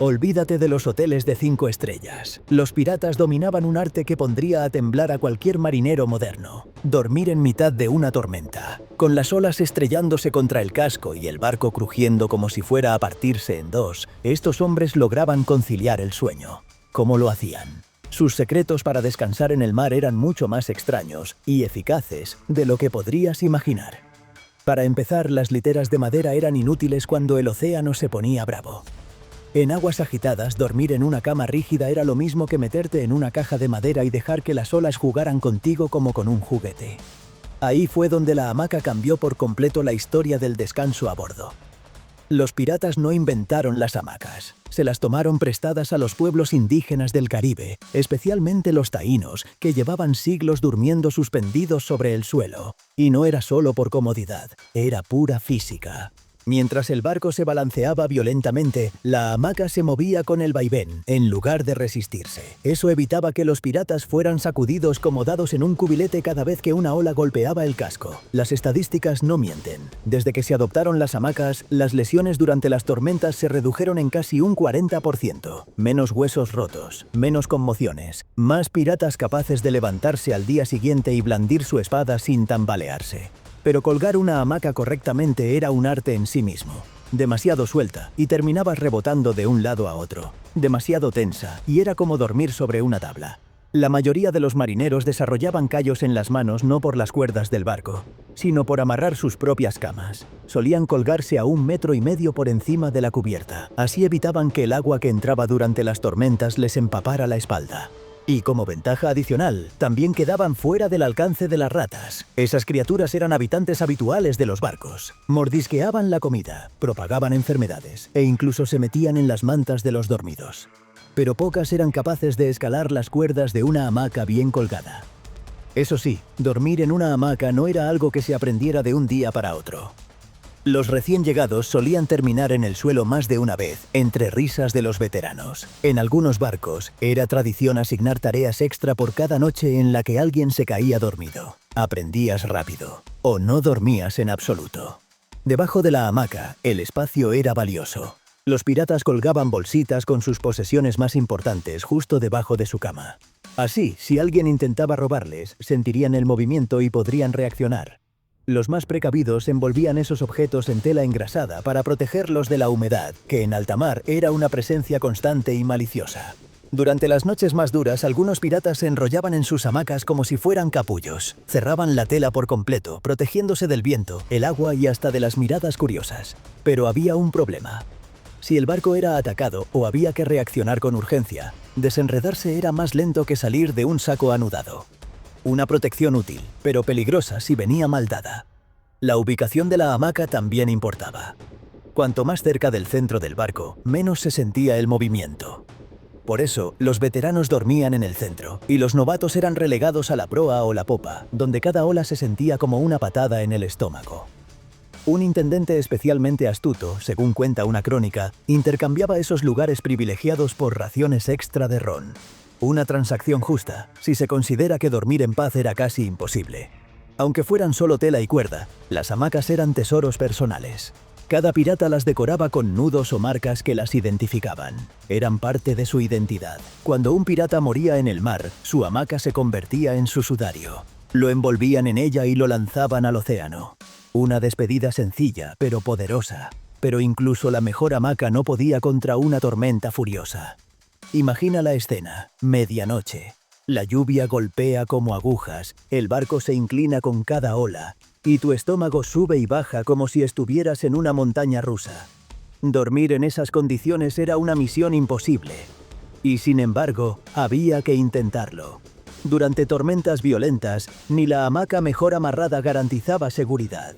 Olvídate de los hoteles de 5 estrellas. Los piratas dominaban un arte que pondría a temblar a cualquier marinero moderno. Dormir en mitad de una tormenta, con las olas estrellándose contra el casco y el barco crujiendo como si fuera a partirse en dos. Estos hombres lograban conciliar el sueño. ¿Cómo lo hacían? Sus secretos para descansar en el mar eran mucho más extraños y eficaces de lo que podrías imaginar. Para empezar, las literas de madera eran inútiles cuando el océano se ponía bravo. En aguas agitadas, dormir en una cama rígida era lo mismo que meterte en una caja de madera y dejar que las olas jugaran contigo como con un juguete. Ahí fue donde la hamaca cambió por completo la historia del descanso a bordo. Los piratas no inventaron las hamacas. Se las tomaron prestadas a los pueblos indígenas del Caribe, especialmente los taínos, que llevaban siglos durmiendo suspendidos sobre el suelo. Y no era solo por comodidad, era pura física. Mientras el barco se balanceaba violentamente, la hamaca se movía con el vaivén, en lugar de resistirse. Eso evitaba que los piratas fueran sacudidos como dados en un cubilete cada vez que una ola golpeaba el casco. Las estadísticas no mienten. Desde que se adoptaron las hamacas, las lesiones durante las tormentas se redujeron en casi un 40%. Menos huesos rotos, menos conmociones, más piratas capaces de levantarse al día siguiente y blandir su espada sin tambalearse. Pero colgar una hamaca correctamente era un arte en sí mismo. Demasiado suelta y terminabas rebotando de un lado a otro. Demasiado tensa y era como dormir sobre una tabla. La mayoría de los marineros desarrollaban callos en las manos no por las cuerdas del barco, sino por amarrar sus propias camas. Solían colgarse a 1,5 metros por encima de la cubierta. Así evitaban que el agua que entraba durante las tormentas les empapara la espalda. Y como ventaja adicional, también quedaban fuera del alcance de las ratas. Esas criaturas eran habitantes habituales de los barcos. Mordisqueaban la comida, propagaban enfermedades e incluso se metían en las mantas de los dormidos. Pero pocas eran capaces de escalar las cuerdas de una hamaca bien colgada. Eso sí, dormir en una hamaca no era algo que se aprendiera de un día para otro. Los recién llegados solían terminar en el suelo más de una vez, entre risas de los veteranos. En algunos barcos, era tradición asignar tareas extra por cada noche en la que alguien se caía dormido. Aprendías rápido, o no dormías en absoluto. Debajo de la hamaca, el espacio era valioso. Los piratas colgaban bolsitas con sus posesiones más importantes justo debajo de su cama. Así, si alguien intentaba robarles, sentirían el movimiento y podrían reaccionar. Los más precavidos envolvían esos objetos en tela engrasada para protegerlos de la humedad, que en alta mar era una presencia constante y maliciosa. Durante las noches más duras, algunos piratas se enrollaban en sus hamacas como si fueran capullos. Cerraban la tela por completo, protegiéndose del viento, el agua y hasta de las miradas curiosas. Pero había un problema. Si el barco era atacado o había que reaccionar con urgencia, desenredarse era más lento que salir de un saco anudado. Una protección útil, pero peligrosa si venía mal dada. La ubicación de la hamaca también importaba. Cuanto más cerca del centro del barco, menos se sentía el movimiento. Por eso, los veteranos dormían en el centro, y los novatos eran relegados a la proa o la popa, donde cada ola se sentía como una patada en el estómago. Un intendente especialmente astuto, según cuenta una crónica, intercambiaba esos lugares privilegiados por raciones extra de ron. Una transacción justa, si se considera que dormir en paz era casi imposible. Aunque fueran solo tela y cuerda, las hamacas eran tesoros personales. Cada pirata las decoraba con nudos o marcas que las identificaban. Eran parte de su identidad. Cuando un pirata moría en el mar, su hamaca se convertía en su sudario. Lo envolvían en ella y lo lanzaban al océano. Una despedida sencilla, pero poderosa. Pero incluso la mejor hamaca no podía contra una tormenta furiosa. Imagina la escena, medianoche. La lluvia golpea como agujas, el barco se inclina con cada ola, y tu estómago sube y baja como si estuvieras en una montaña rusa. Dormir en esas condiciones era una misión imposible. Y sin embargo, había que intentarlo. Durante tormentas violentas, ni la hamaca mejor amarrada garantizaba seguridad.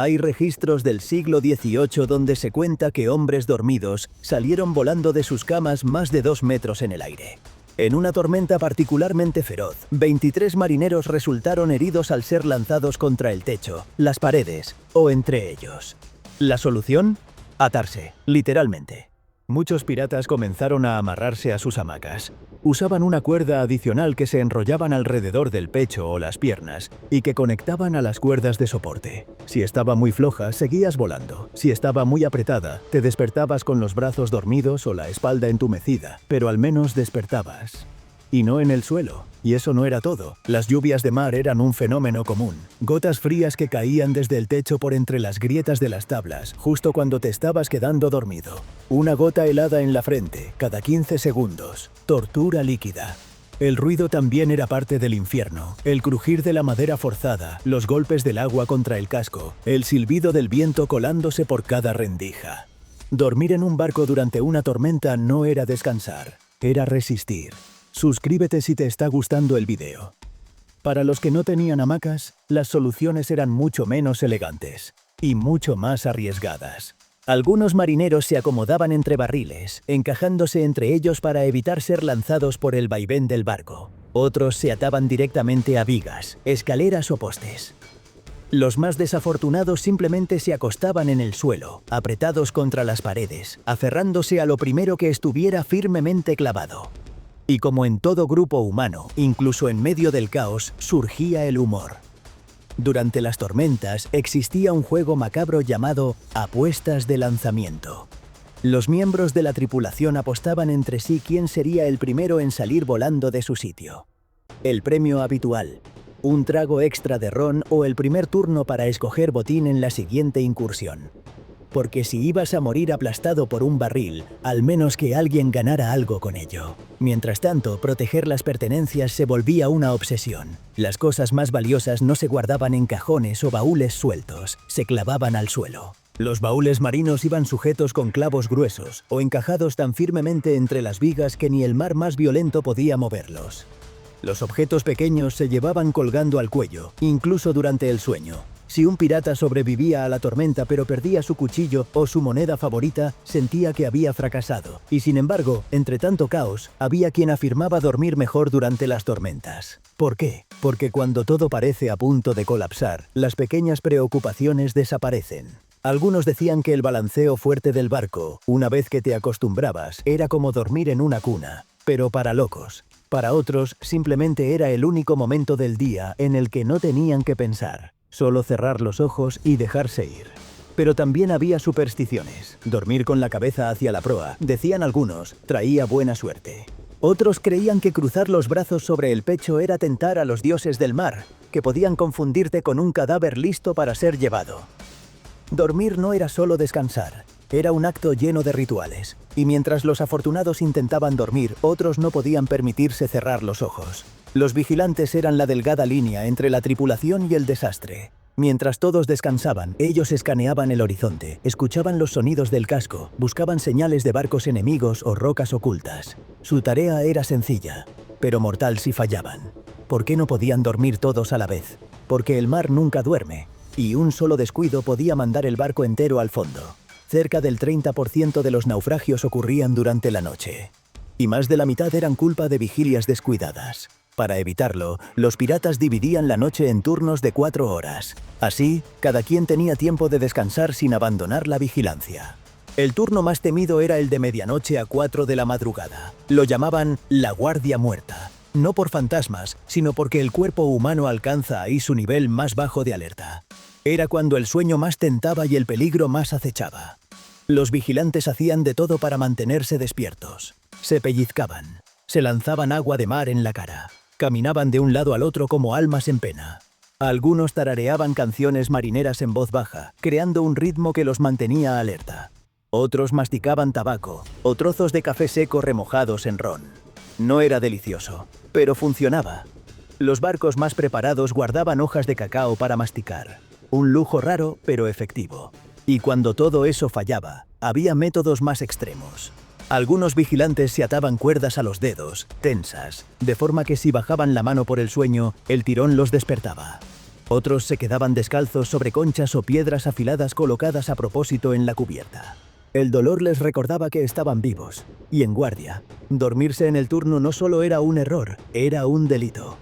Hay registros del siglo XVIII donde se cuenta que hombres dormidos salieron volando de sus camas más de 2 metros en el aire. En una tormenta particularmente feroz, 23 marineros resultaron heridos al ser lanzados contra el techo, las paredes o entre ellos. ¿La solución? Atarse, literalmente. Muchos piratas comenzaron a amarrarse a sus hamacas. Usaban una cuerda adicional que se enrollaban alrededor del pecho o las piernas y que conectaban a las cuerdas de soporte. Si estaba muy floja, seguías volando. Si estaba muy apretada, te despertabas con los brazos dormidos o la espalda entumecida, pero al menos despertabas. Y no en el suelo. Y eso no era todo. Las lluvias de mar eran un fenómeno común. Gotas frías que caían desde el techo por entre las grietas de las tablas, justo cuando te estabas quedando dormido. Una gota helada en la frente, cada 15 segundos. Tortura líquida. El ruido también era parte del infierno. El crujir de la madera forzada, los golpes del agua contra el casco, el silbido del viento colándose por cada rendija. Dormir en un barco durante una tormenta no era descansar, era resistir. Suscríbete si te está gustando el video. Para los que no tenían hamacas, las soluciones eran mucho menos elegantes y mucho más arriesgadas. Algunos marineros se acomodaban entre barriles, encajándose entre ellos para evitar ser lanzados por el vaivén del barco. Otros se ataban directamente a vigas, escaleras o postes. Los más desafortunados simplemente se acostaban en el suelo, apretados contra las paredes, aferrándose a lo primero que estuviera firmemente clavado. Y como en todo grupo humano, incluso en medio del caos, surgía el humor. Durante las tormentas existía un juego macabro llamado apuestas de lanzamiento. Los miembros de la tripulación apostaban entre sí quién sería el primero en salir volando de su sitio. El premio habitual: un trago extra de ron o el primer turno para escoger botín en la siguiente incursión. Porque si ibas a morir aplastado por un barril, al menos que alguien ganara algo con ello. Mientras tanto, proteger las pertenencias se volvía una obsesión. Las cosas más valiosas no se guardaban en cajones o baúles sueltos, se clavaban al suelo. Los baúles marinos iban sujetos con clavos gruesos o encajados tan firmemente entre las vigas que ni el mar más violento podía moverlos. Los objetos pequeños se llevaban colgando al cuello, incluso durante el sueño. Si un pirata sobrevivía a la tormenta pero perdía su cuchillo o su moneda favorita, sentía que había fracasado. Y sin embargo, entre tanto caos, había quien afirmaba dormir mejor durante las tormentas. ¿Por qué? Porque cuando todo parece a punto de colapsar, las pequeñas preocupaciones desaparecen. Algunos decían que el balanceo fuerte del barco, una vez que te acostumbrabas, era como dormir en una cuna, pero para locos. Para otros, simplemente era el único momento del día en el que no tenían que pensar. Solo cerrar los ojos y dejarse ir. Pero también había supersticiones. Dormir con la cabeza hacia la proa, decían algunos, traía buena suerte. Otros creían que cruzar los brazos sobre el pecho era tentar a los dioses del mar, que podían confundirte con un cadáver listo para ser llevado. Dormir no era solo descansar, era un acto lleno de rituales. Y mientras los afortunados intentaban dormir, otros no podían permitirse cerrar los ojos. Los vigilantes eran la delgada línea entre la tripulación y el desastre. Mientras todos descansaban, ellos escaneaban el horizonte, escuchaban los sonidos del casco, buscaban señales de barcos enemigos o rocas ocultas. Su tarea era sencilla, pero mortal si fallaban. ¿Por qué no podían dormir todos a la vez? Porque el mar nunca duerme, y un solo descuido podía mandar el barco entero al fondo. Cerca del 30% de los naufragios ocurrían durante la noche. Y más de la mitad eran culpa de vigilias descuidadas. Para evitarlo, los piratas dividían la noche en turnos de 4 horas. Así, cada quien tenía tiempo de descansar sin abandonar la vigilancia. El turno más temido era el de medianoche a 4 de la madrugada. Lo llamaban la guardia muerta. No por fantasmas, sino porque el cuerpo humano alcanza ahí su nivel más bajo de alerta. Era cuando el sueño más tentaba y el peligro más acechaba. Los vigilantes hacían de todo para mantenerse despiertos. Se pellizcaban, se lanzaban agua de mar en la cara. Caminaban de un lado al otro como almas en pena. Algunos tarareaban canciones marineras en voz baja, creando un ritmo que los mantenía alerta. Otros masticaban tabaco o trozos de café seco remojados en ron. No era delicioso, pero funcionaba. Los barcos más preparados guardaban hojas de cacao para masticar. Un lujo raro, pero efectivo. Y cuando todo eso fallaba, había métodos más extremos. Algunos vigilantes se ataban cuerdas a los dedos, tensas, de forma que si bajaban la mano por el sueño, el tirón los despertaba. Otros se quedaban descalzos sobre conchas o piedras afiladas colocadas a propósito en la cubierta. El dolor les recordaba que estaban vivos y en guardia. Dormirse en el turno no solo era un error, era un delito.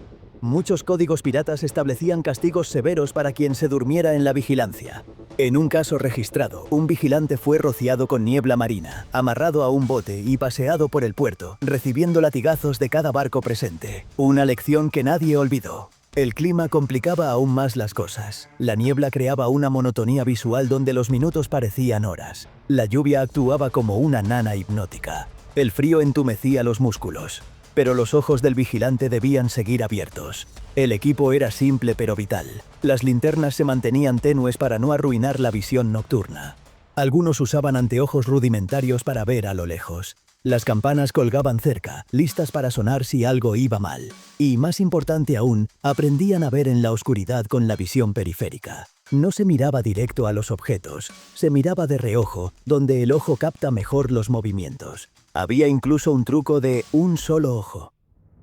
Muchos códigos piratas establecían castigos severos para quien se durmiera en la vigilancia. En un caso registrado, un vigilante fue rociado con niebla marina, amarrado a un bote y paseado por el puerto, recibiendo latigazos de cada barco presente. Una lección que nadie olvidó. El clima complicaba aún más las cosas. La niebla creaba una monotonía visual donde los minutos parecían horas. La lluvia actuaba como una nana hipnótica. El frío entumecía los músculos. Pero los ojos del vigilante debían seguir abiertos. El equipo era simple pero vital. Las linternas se mantenían tenues para no arruinar la visión nocturna. Algunos usaban anteojos rudimentarios para ver a lo lejos. Las campanas colgaban cerca, listas para sonar si algo iba mal. Y, más importante aún, aprendían a ver en la oscuridad con la visión periférica. No se miraba directo a los objetos, se miraba de reojo, donde el ojo capta mejor los movimientos. Había incluso un truco de un solo ojo.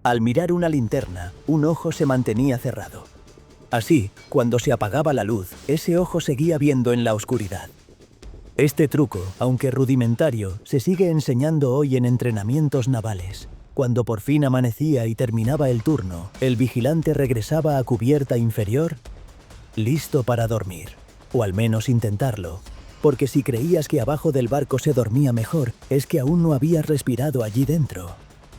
Al mirar una linterna, un ojo se mantenía cerrado. Así, cuando se apagaba la luz, ese ojo seguía viendo en la oscuridad. Este truco, aunque rudimentario, se sigue enseñando hoy en entrenamientos navales. Cuando por fin amanecía y terminaba el turno, el vigilante regresaba a cubierta inferior, listo para dormir. O al menos intentarlo. Porque si creías que abajo del barco se dormía mejor, es que aún no habías respirado allí dentro.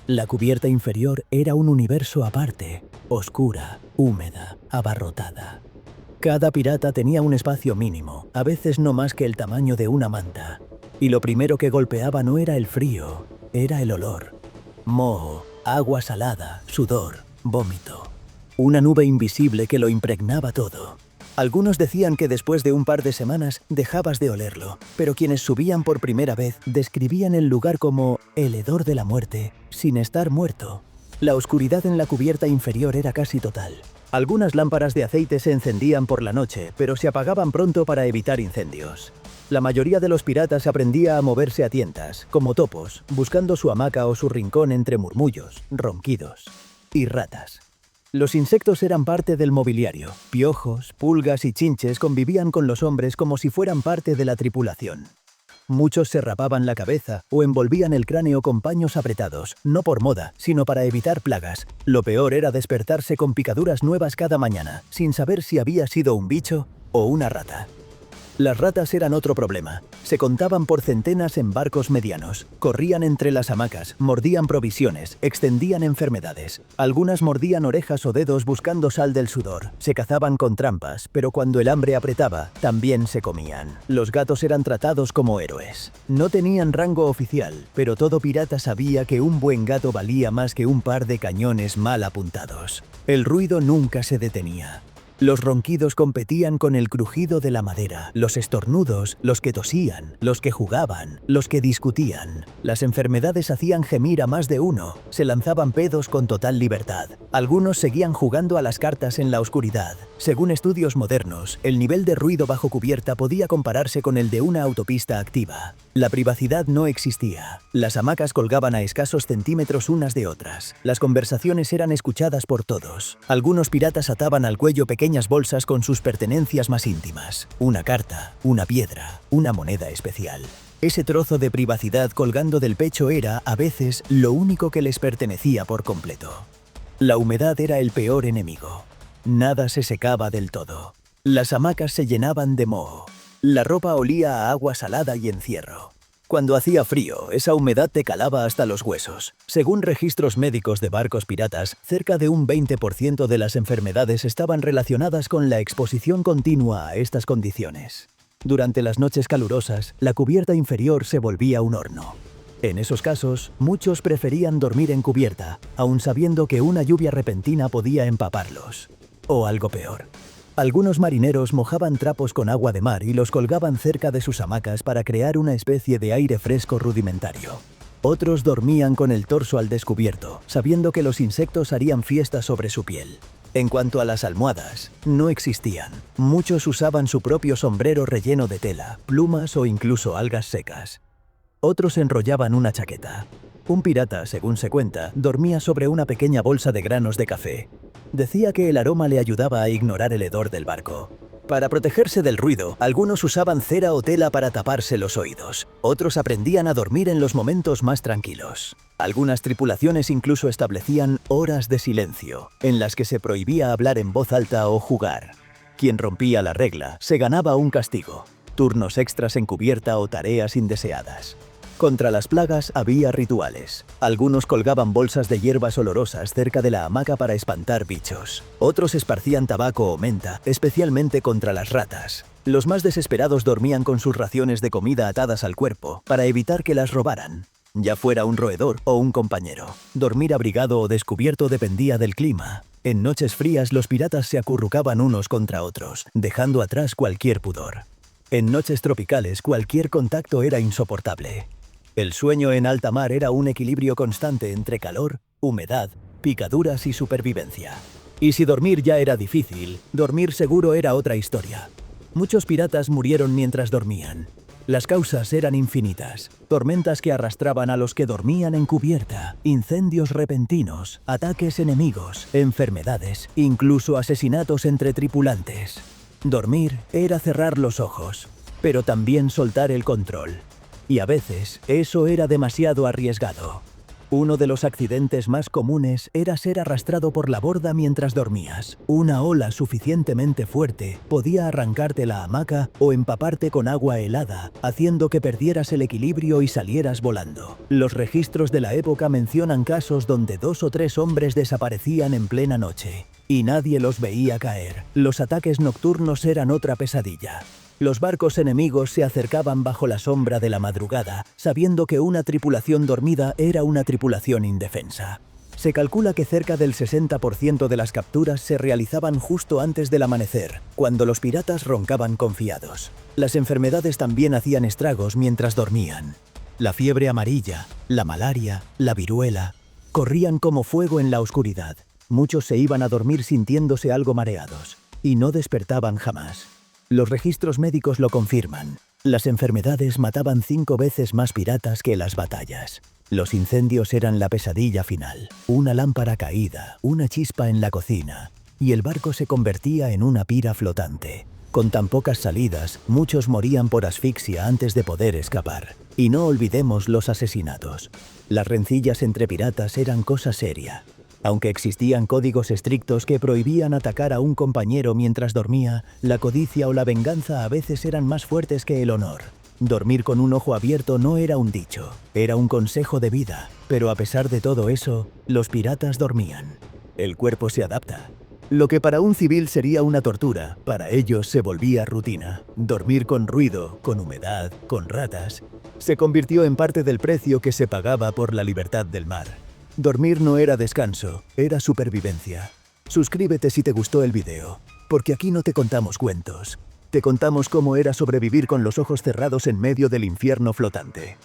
La cubierta inferior era un universo aparte, oscura, húmeda, abarrotada. Cada pirata tenía un espacio mínimo, a veces no más que el tamaño de una manta. Y lo primero que golpeaba no era el frío, era el olor. Moho, agua salada, sudor, vómito. Una nube invisible que lo impregnaba todo. Algunos decían que después de un par de semanas dejabas de olerlo, pero quienes subían por primera vez describían el lugar como el hedor de la muerte, sin estar muerto. La oscuridad en la cubierta inferior era casi total. Algunas lámparas de aceite se encendían por la noche, pero se apagaban pronto para evitar incendios. La mayoría de los piratas aprendía a moverse a tientas, como topos, buscando su hamaca o su rincón entre murmullos, ronquidos y ratas. Los insectos eran parte del mobiliario. Piojos, pulgas y chinches convivían con los hombres como si fueran parte de la tripulación. Muchos se rapaban la cabeza o envolvían el cráneo con paños apretados, no por moda, sino para evitar plagas. Lo peor era despertarse con picaduras nuevas cada mañana, sin saber si había sido un bicho o una rata. Las ratas eran otro problema. Se contaban por centenas en barcos medianos. Corrían entre las hamacas, mordían provisiones, extendían enfermedades. Algunas mordían orejas o dedos buscando sal del sudor. Se cazaban con trampas, pero cuando el hambre apretaba, también se comían. Los gatos eran tratados como héroes. No tenían rango oficial, pero todo pirata sabía que un buen gato valía más que un par de cañones mal apuntados. El ruido nunca se detenía. Los ronquidos competían con el crujido de la madera, los estornudos, los que tosían, los que jugaban, los que discutían. Las enfermedades hacían gemir a más de uno, se lanzaban pedos con total libertad. Algunos seguían jugando a las cartas en la oscuridad. Según estudios modernos, el nivel de ruido bajo cubierta podía compararse con el de una autopista activa. La privacidad no existía. Las hamacas colgaban a escasos centímetros unas de otras. Las conversaciones eran escuchadas por todos. Algunos piratas ataban al cuello pequeñas bolsas con sus pertenencias más íntimas. Una carta, una piedra, una moneda especial. Ese trozo de privacidad colgando del pecho era, a veces, lo único que les pertenecía por completo. La humedad era el peor enemigo. Nada se secaba del todo. Las hamacas se llenaban de moho. La ropa olía a agua salada y encierro. Cuando hacía frío, esa humedad te calaba hasta los huesos. Según registros médicos de barcos piratas, cerca de un 20% de las enfermedades estaban relacionadas con la exposición continua a estas condiciones. Durante las noches calurosas, la cubierta inferior se volvía un horno. En esos casos, muchos preferían dormir en cubierta, aun sabiendo que una lluvia repentina podía empaparlos. O algo peor. Algunos marineros mojaban trapos con agua de mar y los colgaban cerca de sus hamacas para crear una especie de aire fresco rudimentario. Otros dormían con el torso al descubierto, sabiendo que los insectos harían fiesta sobre su piel. En cuanto a las almohadas, no existían. Muchos usaban su propio sombrero relleno de tela, plumas o incluso algas secas. Otros enrollaban una chaqueta. Un pirata, según se cuenta, dormía sobre una pequeña bolsa de granos de café. Decía que el aroma le ayudaba a ignorar el hedor del barco. Para protegerse del ruido, algunos usaban cera o tela para taparse los oídos. Otros aprendían a dormir en los momentos más tranquilos. Algunas tripulaciones incluso establecían horas de silencio, en las que se prohibía hablar en voz alta o jugar. Quien rompía la regla se ganaba un castigo, turnos extras en cubierta o tareas indeseadas. Contra las plagas había rituales. Algunos colgaban bolsas de hierbas olorosas cerca de la hamaca para espantar bichos. Otros esparcían tabaco o menta, especialmente contra las ratas. Los más desesperados dormían con sus raciones de comida atadas al cuerpo para evitar que las robaran, ya fuera un roedor o un compañero. Dormir abrigado o descubierto dependía del clima. En noches frías los piratas se acurrucaban unos contra otros, dejando atrás cualquier pudor. En noches tropicales cualquier contacto era insoportable. El sueño en alta mar era un equilibrio constante entre calor, humedad, picaduras y supervivencia. Y si dormir ya era difícil, dormir seguro era otra historia. Muchos piratas murieron mientras dormían. Las causas eran infinitas: tormentas que arrastraban a los que dormían en cubierta, incendios repentinos, ataques enemigos, enfermedades, incluso asesinatos entre tripulantes. Dormir era cerrar los ojos, pero también soltar el control. Y a veces eso era demasiado arriesgado. Uno de los accidentes más comunes era ser arrastrado por la borda mientras dormías. Una ola suficientemente fuerte podía arrancarte la hamaca o empaparte con agua helada, haciendo que perdieras el equilibrio y salieras volando. Los registros de la época mencionan casos donde 2 o 3 hombres desaparecían en plena noche, y nadie los veía caer. Los ataques nocturnos eran otra pesadilla. Los barcos enemigos se acercaban bajo la sombra de la madrugada, sabiendo que una tripulación dormida era una tripulación indefensa. Se calcula que cerca del 60% de las capturas se realizaban justo antes del amanecer, cuando los piratas roncaban confiados. Las enfermedades también hacían estragos mientras dormían. La fiebre amarilla, la malaria, la viruela, corrían como fuego en la oscuridad. Muchos se iban a dormir sintiéndose algo mareados, y no despertaban jamás. Los registros médicos lo confirman. Las enfermedades mataban 5 veces más piratas que las batallas. Los incendios eran la pesadilla final. Una lámpara caída, una chispa en la cocina, y el barco se convertía en una pira flotante. Con tan pocas salidas, muchos morían por asfixia antes de poder escapar. Y no olvidemos los asesinatos. Las rencillas entre piratas eran cosa seria. Aunque existían códigos estrictos que prohibían atacar a un compañero mientras dormía, la codicia o la venganza a veces eran más fuertes que el honor. Dormir con un ojo abierto no era un dicho, era un consejo de vida, pero a pesar de todo eso, los piratas dormían. El cuerpo se adapta. Lo que para un civil sería una tortura, para ellos se volvía rutina. Dormir con ruido, con humedad, con ratas, se convirtió en parte del precio que se pagaba por la libertad del mar. Dormir no era descanso, era supervivencia. Suscríbete si te gustó el video, porque aquí no te contamos cuentos. Te contamos cómo era sobrevivir con los ojos cerrados en medio del infierno flotante.